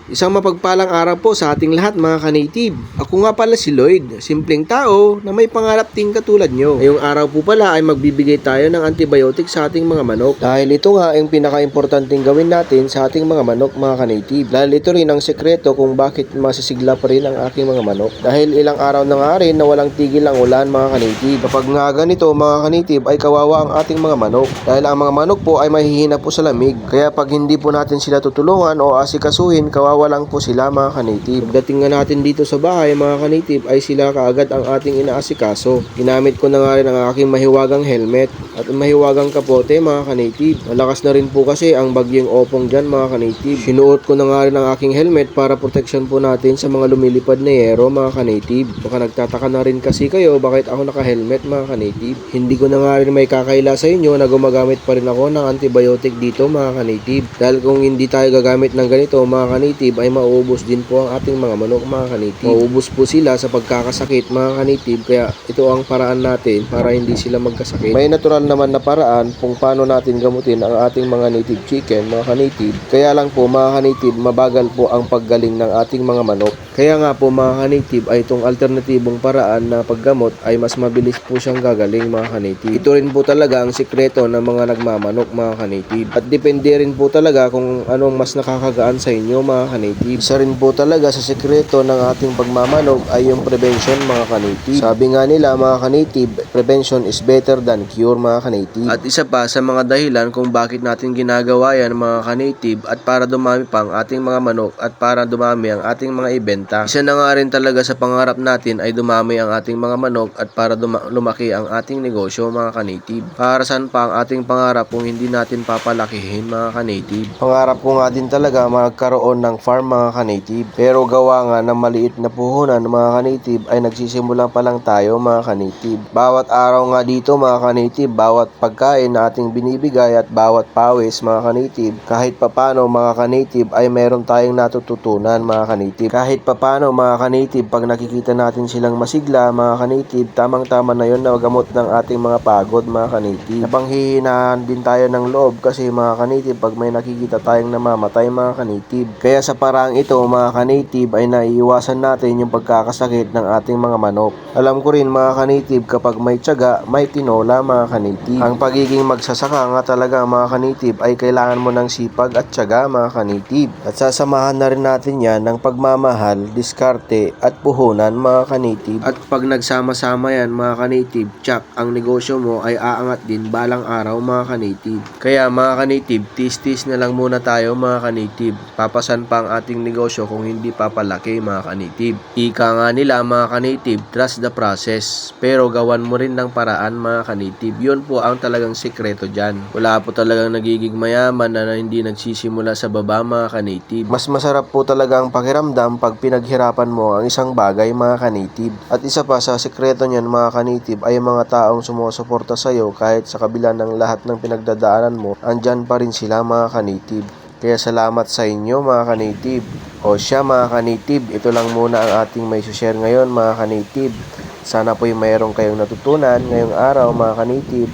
Isang mapagpalang araw po sa ating lahat mga ka-native. Ako nga pala si Lloyd, simpleng tao na may pangarap din katulad nyo. Ngayong araw po pala ay magbibigay tayo ng antibiotic sa ating mga manok. Dahil ito nga ang pinaka-importanting gawin natin sa ating mga manok mga ka-native. Dahil ito rin ang sekreto kung bakit masisigla pa rin ang aking mga manok. Dahil ilang araw na nga rin na walang tigil ang ulan mga ka-native. Kapag nga ganito mga ka-native ay kawawa ang ating mga manok. Dahil ang mga manok po ay mahihina po sa lamig. Kaya pag hindi po natin sila tutulungan o asikasuhin, kawawa lang po sila mga ka-native. Pagdating nga natin dito sa bahay mga ka-native ay sila kaagad ang ating inaasikaso. Ginamit ko na nga rin ang aking mahiwagang helmet at mahiwagang kapote mga ka-native. Malakas na rin po kasi ang bagyong opong dyan mga ka-native. Sinuot ko na nga rin ang aking helmet para protection po natin sa mga lumilipad na yero mga ka-native. Baka nagtataka na rin kasi kayo bakit ako naka-helmet mga ka-native. Hindi ko na nga rin may kakaila sa inyo na gumagamit pa rin ako ng antibiotic dito mga ka-native. Dahil kung hindi tayo gagamit ng ganito mga ka-native ay mauubos din po ang ating mga manok mga ka-native. Mauubos po sila sa pagkakasakit mga ka-native, kaya ito ang paraan natin para hindi sila magkasakit. May natural naman na paraan kung paano natin gamutin ang ating mga native chicken mga ka-native. Kaya lang po mga ka-native, mabagal po ang paggaling ng ating mga manok. Kaya nga po mga ka-native ay itong alternatibong paraan na paggamot ay mas mabilis po siyang gagaling mga ka-native. Ito rin po talaga ang sikreto ng mga nagmamanok mga ka-native. At depende rin po talaga kung anong mas nakakagaan sa inyo mga ka-native. Isa rin po talaga sa sekreto ng ating pagmamanog ay yung prevention mga ka-native. Sabi nga nila mga ka-native, prevention is better than cure mga ka-native. At isa pa sa mga dahilan kung bakit natin ginagawa yan mga ka-native at para dumami pa ang ating mga manok at para dumami ang ating mga ibenta. Isa na nga rin talaga sa pangarap natin ay dumami ang ating mga manok at para lumaki ang ating negosyo mga ka-native. Para saan pa ang ating pangarap kung hindi natin papalakihin mga ka-native? Pangarap ko nga din talaga magkaroon ng farm mga ka-native. Pero gawa nga ng maliit na puhunan mga ka-native ay nagsisimula pa lang tayo mga ka-native. Bawat araw nga dito mga ka-native, bawat pagkain na ating binibigay at bawat pawis mga ka-native, kahit papano mga ka-native ay meron tayong natututunan mga ka-native. Kahit papano mga ka-native, pag nakikita natin silang masigla mga ka-native, tamang-tama na yun na gamot ng ating mga pagod mga ka-native. Napanghihinahan din tayo ng loob kasi mga ka-native pag may nakikita tayong namamatay mga ka-native. Kaya sa paraang ito mga ka-native ay naiiwasan natin yung pagkakasakit ng ating mga manok. Alam ko rin mga ka-native, kapag may tiyaga, may tinola mga ka-native. Ang pagiging magsasaka nga talaga mga ka-native ay kailangan mo ng sipag at tiyaga mga ka-native. At sasamahan na rin natin yan ng pagmamahal, diskarte at puhunan mga ka-native. At pag nagsama-sama yan mga ka-native, tsak, ang negosyo mo ay aangat din balang araw mga ka-native. Kaya mga ka-native, tis-tis na lang muna tayo mga ka-native. Papasan pa ang ating negosyo kung hindi papalaki mga ka-native. Ika nga nila mga ka-native, trust the process. Pero gawan mo rin ng paraan mga ka-native. Yun po ang talagang sikreto dyan. Wala po talagang nagiging mayaman na hindi nagsisimula sa baba mga ka-native. Mas masarap po talaga ang pakiramdam pag pinaghirapan mo ang isang bagay mga ka-native. At isa pa sa sikreto niyan mga ka-native ay mga taong sumusuporta sa iyo kahit sa kabila ng lahat ng pinagdadaanan mo, andyan pa rin sila mga ka-native. Kaya salamat sa inyo mga ka-native. O siya mga ka-native, ito lang muna ang ating may share ngayon mga ka-native. Sana po'y mayroong kayong natutunan ngayong araw mga ka-native.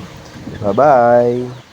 Bye-bye!